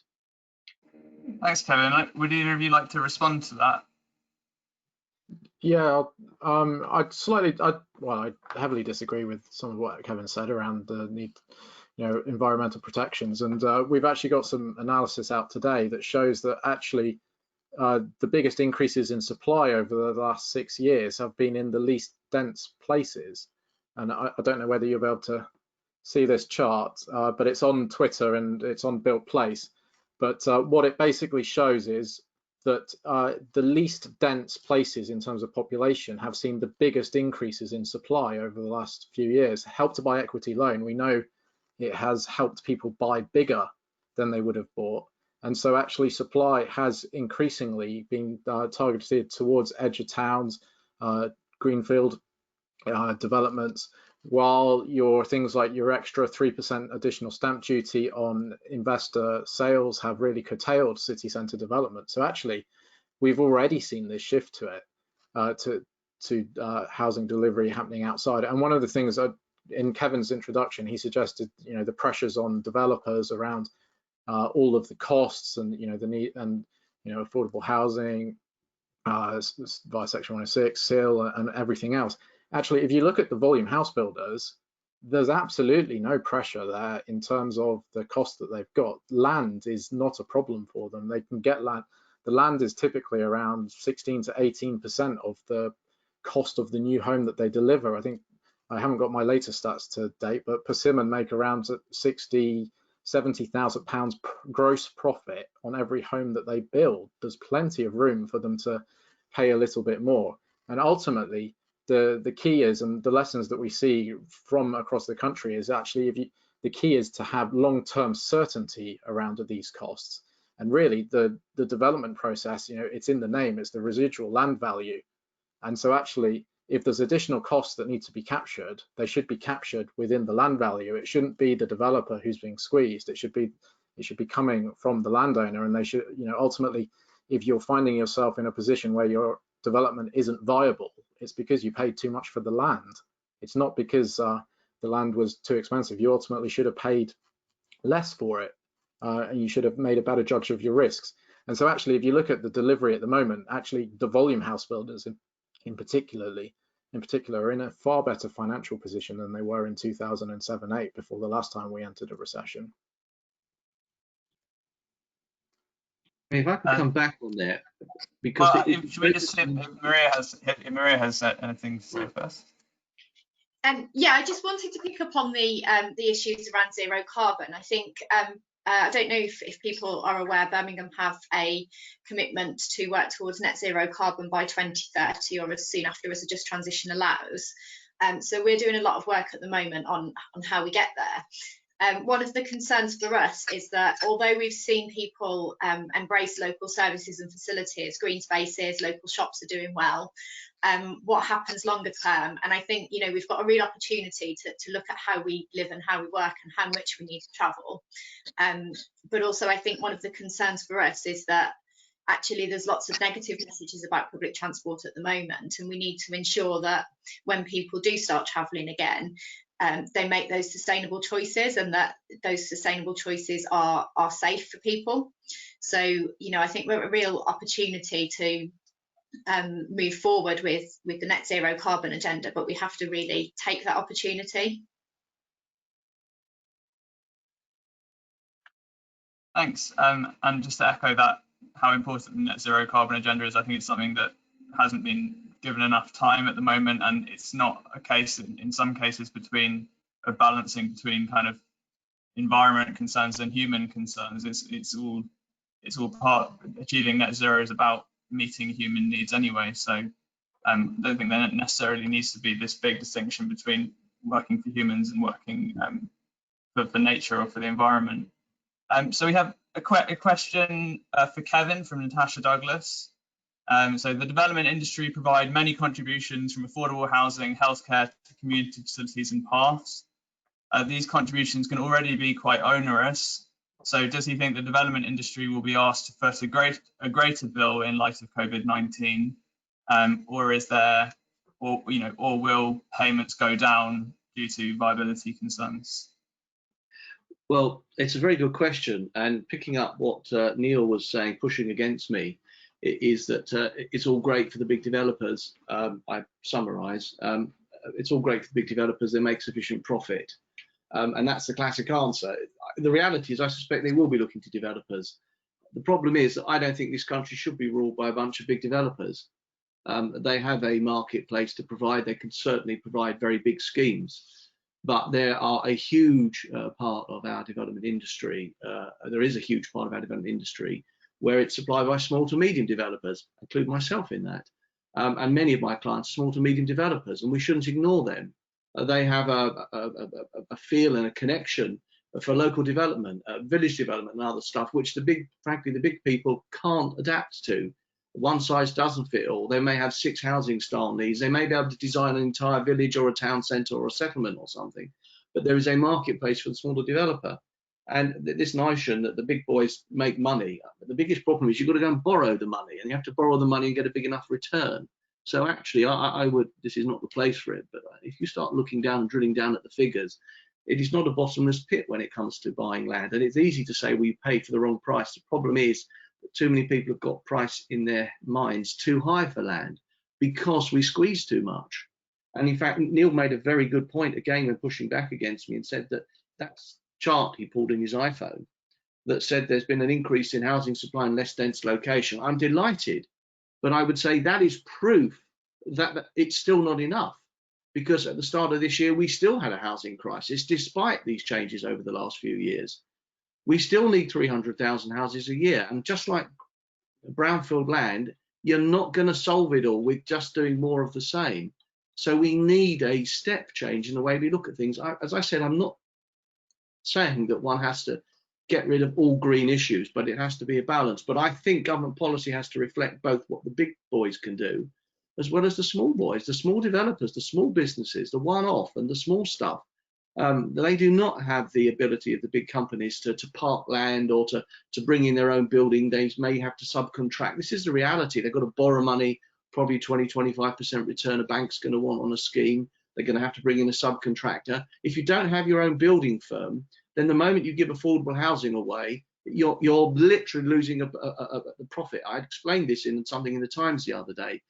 Thanks, Kevin. Would either of you like to respond to that? Yeah, I heavily disagree with some of what Kevin said around the need, environmental protections, and we've actually got some analysis out today that shows that actually the biggest increases in supply over the last 6 years have been in the least dense places. And I don't know whether you'll be able to see this chart, but it's on Twitter and it's on Built Place. But what it basically shows is that the least dense places in terms of population have seen the biggest increases in supply over the last few years. Help to Buy equity loan, we know it has helped people buy bigger than they would have bought. And so actually supply has increasingly been targeted towards edge of towns, greenfield developments, while your things like your extra 3% additional stamp duty on investor sales have really curtailed city centre development. So actually, we've already seen this shift to it, to housing delivery happening outside. And one of the things in Kevin's introduction, he suggested, the pressures on developers around all of the costs and the need and affordable housing via Section 106, SIL, and everything else. Actually, if you look at the volume house builders, there's absolutely no pressure there in terms of the cost that they've got. Land is not a problem for them. They can get land. The land is typically around 16 to 18% of the cost of the new home that they deliver. I think I haven't got my latest stats to date, but Persimmon make around 70,000 pounds gross profit on every home that they build. There's plenty of room for them to pay a little bit more. And ultimately, the key is, and the lessons that we see from across the country is actually, the key is to have long-term certainty around these costs. And really, the development process, it's in the name, it's the residual land value. And so actually, if there's additional costs that need to be captured, they should be captured within the land value. It shouldn't be the developer who's being squeezed. It should be coming from the landowner, and they should, ultimately, if you're finding yourself in a position where your development isn't viable, it's because you paid too much for the land. It's not because the land was too expensive. You ultimately should have paid less for it, and you should have made a better judge of your risks. And so actually, if you look at the delivery at the moment, actually the volume house builders in particular are in a far better financial position than they were in 2007-8, before the last time we entered a recession. If I could come back on that, because should we just see if Maria has anything to say first? Yeah, I just wanted to pick up on the issues around zero carbon. I think I don't know if people are aware, Birmingham have a commitment to work towards net zero carbon by 2030, or as soon after as a just transition allows. So we're doing a lot of work at the moment on how we get there. One of the concerns for us is that although we've seen people embrace local services and facilities, green spaces, local shops are doing well, what happens longer term? And I think, we've got a real opportunity to look at how we live and how we work and how much we need to travel. But also I think one of the concerns for us is that actually there's lots of negative messages about public transport at the moment, and we need to ensure that when people do start travelling again, they make those sustainable choices, and that those sustainable choices are safe for people. So, I think we're a real opportunity to move forward with the net zero carbon agenda, but we have to really take that opportunity. Thanks. And just to echo that, how important the net zero carbon agenda is, I think it's something that hasn't been given enough time at the moment, and it's not a case in some cases between a balancing between kind of environment concerns and human concerns. It's all part achieving net zero is about meeting human needs anyway. So I don't think there necessarily needs to be this big distinction between working for humans and working for nature or for the environment. So we have a question for Kevin from Natasha Douglas. So the development industry provide many contributions from affordable housing, healthcare to community facilities and paths. These contributions can already be quite onerous. So does he think the development industry will be asked to foot a greater bill in light of COVID-19, or will payments go down due to viability concerns? Well, it's a very good question, and picking up what Neil was saying, pushing against me, is that it's all great for the big developers. I summarise, it's all great for the big developers, they make sufficient profit. And that's the classic answer. The reality is I suspect they will be looking to developers. The problem is that I don't think this country should be ruled by a bunch of big developers. They have a marketplace to provide, they can certainly provide very big schemes. But there are a huge part of our development industry, there is a huge part of our development industry where it's supplied by small to medium developers, I include myself in that. And many of my clients are small to medium developers, and we shouldn't ignore them. They have a feel and a connection for local development, village development and other stuff, which frankly, the big people can't adapt to. One size doesn't fit all. They may have 6 housing style needs. They may be able to design an entire village or a town centre or a settlement or something, but there is a marketplace for the smaller developer. And this notion that the big boys make money, the biggest problem is you've got to go and borrow the money, and you have to borrow the money and get a big enough return. So actually, I would, this is not the place for it, but if you start looking down and drilling down at the figures, it is not a bottomless pit when it comes to buying land. And it's easy to say we paid for the wrong price. The problem is that too many people have got price in their minds too high for land because we squeeze too much. And in fact, Neil made a very good point again when pushing back against me and said that chart he pulled in his iPhone that said there's been an increase in housing supply in less dense location. I'm delighted. But I would say that is proof that it's still not enough, because at the start of this year, we still had a housing crisis, despite these changes over the last few years. We still need 300,000 houses a year. And just like brownfield land, you're not going to solve it all with just doing more of the same. So we need a step change in the way we look at things. As I said, I'm not saying that one has to get rid of all green issues, but it has to be a balance. But I think government policy has to reflect both what the big boys can do as well as the small boys, the small developers, the small businesses, the one-off and the small stuff. They do not have the ability of the big companies to park land or to bring in their own building. They may have to subcontract. This is the reality. They've got to borrow money, probably 20–25% return a bank's going to want on a scheme. They're going to have to bring in a subcontractor. If you don't have your own building firm, then the moment you give affordable housing away, you're literally losing a profit. I explained this in something in the Times the other day,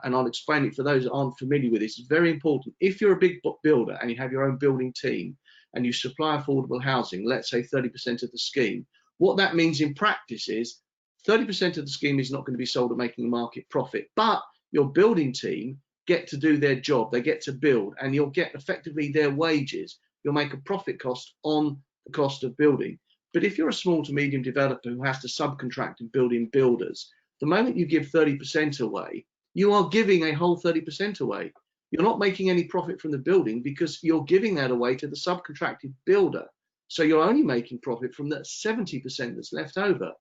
and I'll explain it for those that aren't familiar with this. It's very important. If you're a big builder and you have your own building team and you supply affordable housing, let's say 30% of the scheme, what that means in practice is 30% of the scheme is not going to be sold at making a market profit, but your building team get to do their job. They get to build, and you'll get effectively their wages. You'll make a profit cost on the cost of building. But if you're a small to medium developer who has to subcontract and build in builders, the moment you give 30% away, you are giving a whole 30% away. You're not making any profit from the building because you're giving that away to the subcontracted builder. So you're only making profit from that 70% that's left over.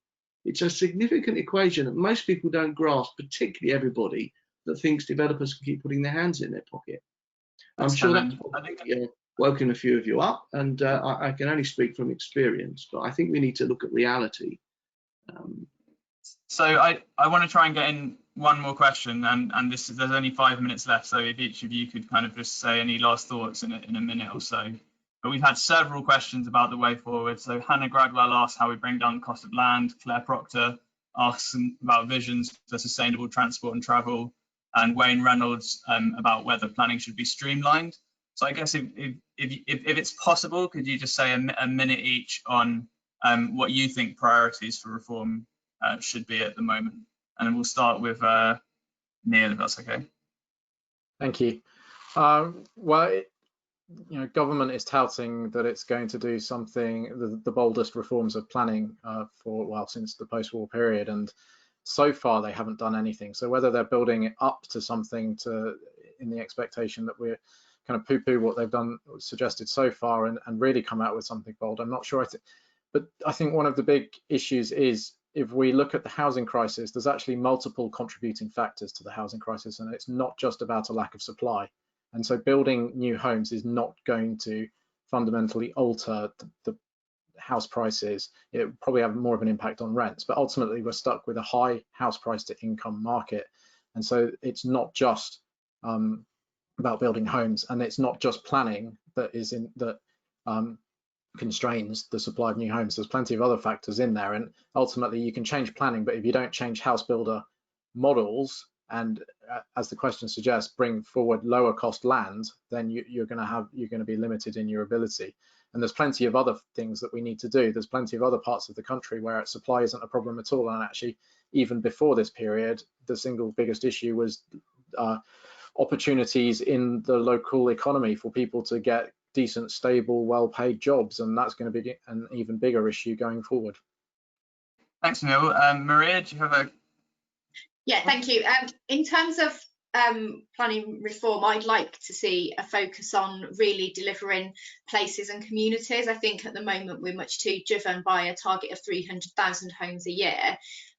It's a significant equation that most people don't grasp, particularly everybody that thinks developers can keep putting their hands in their pocket. I'm sure that's woken a few of you up, and I can only speak from experience, but I think we need to look at reality. So I want to try and get in one more question, and there's only 5 minutes left, so if each of you could kind of just say any last thoughts in a minute or so. But we've had several questions about the way forward. So Hannah Gradwell asked how we bring down the cost of land. Claire Proctor asks about visions for sustainable transport and travel, and Wayne Reynolds about whether planning should be streamlined. So I guess if it's possible, could you just say a minute each on what you think priorities for reform should be at the moment? And then we'll start with Neil, if that's okay. Thank you. Well, government is touting that it's going to do something, the boldest reforms of planning since the post-war period, and so far they haven't done anything. So whether they're building it up to something in the expectation that we're kind of poo-poo what they've done, suggested so far, and really come out with something bold, I'm not sure. But I think one of the big issues is, if we look at the housing crisis, there's actually multiple contributing factors to the housing crisis, and it's not just about a lack of supply. And so building new homes is not going to fundamentally alter the house prices. It will probably have more of an impact on rents, but ultimately we're stuck with a high house price to income market. And so it's not just about building homes, and it's not just planning that constrains the supply of new homes. There's plenty of other factors in there, and ultimately you can change planning, but if you don't change house builder models and, as the question suggests, bring forward lower cost land, then you're going to be limited in your ability. And there's plenty of other things that we need to do. There's plenty of other parts of the country where supply isn't a problem at all, and actually even before this period, the single biggest issue was opportunities in the local economy for people to get decent, stable, well-paid jobs, and that's going to be an even bigger issue going forward. Thanks, Neil. Maria, do you have a... Yeah, thank you. In terms of planning reform, I'd like to see a focus on really delivering places and communities. I think at the moment we're much too driven by a target of 300,000 homes a year,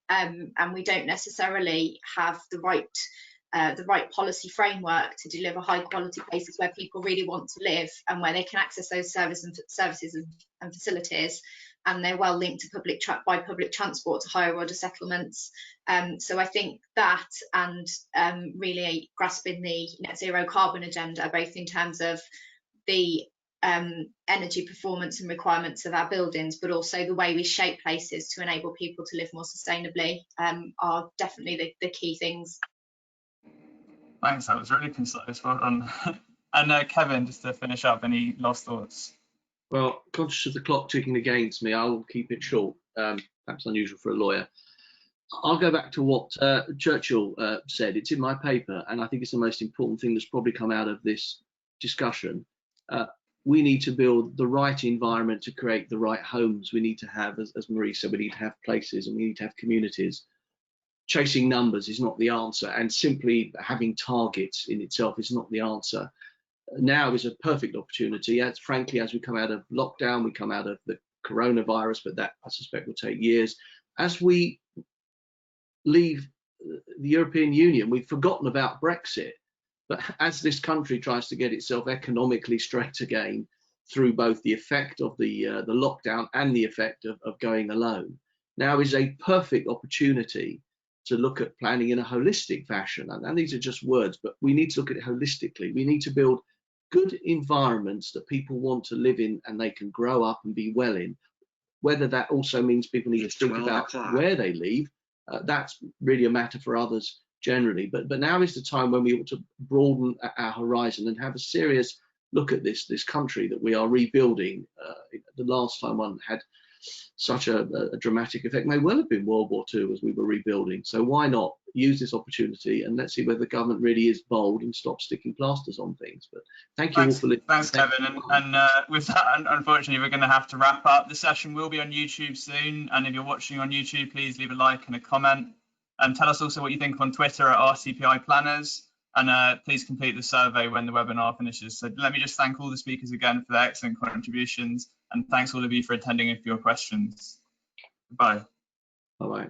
and we don't necessarily have the right policy framework to deliver high quality places where people really want to live and where they can access those services and facilities, and they're well linked to public transport to higher order settlements. So I think that, and really grasping the net zero carbon agenda, both in terms of the energy performance and requirements of our buildings, but also the way we shape places to enable people to live more sustainably, are definitely the key things. Thanks, that was really concise. Well done. And Kevin, just to finish up, any last thoughts? Well, conscious of the clock ticking against me, I will keep it short, perhaps unusual for a lawyer. I'll go back to what Churchill said. It's in my paper, and I think it's the most important thing that's probably come out of this discussion. We need to build the right environment to create the right homes. We need to have, as Marie said, we need to have places and we need to have communities. Chasing numbers is not the answer, and simply having targets in itself is not the answer. Now is a perfect opportunity, frankly, as we come out of lockdown, we come out of the coronavirus, but that I suspect will take years. As we leave the European Union. We've forgotten about Brexit. But as this country tries to get itself economically straight again through both the effect of the lockdown and the effect of going alone, now is a perfect opportunity to look at planning in a holistic fashion. And these are just words, but we need to look at it holistically. We need to build good environments that people want to live in and they can grow up and be well in. Whether that also means people need to think about where they leave, that's really a matter for others generally. But now is the time when we ought to broaden our horizon and have a serious look at this country that we are rebuilding. The last time one had such a dramatic effect may well have been World War II as we were rebuilding. So why not use this opportunity and let's see whether the government really is bold and stop sticking plasters on things. But thank you all for listening. Thanks, Kevin. And with that, unfortunately, we're going to have to wrap up. The session will be on YouTube soon. And if you're watching on YouTube, please leave a like and a comment. And tell us also what you think on Twitter at RTPI Planners. And please complete the survey when the webinar finishes. So let me just thank all the speakers again for their excellent contributions. And thanks all of you for attending and for your questions. Goodbye. Bye-bye.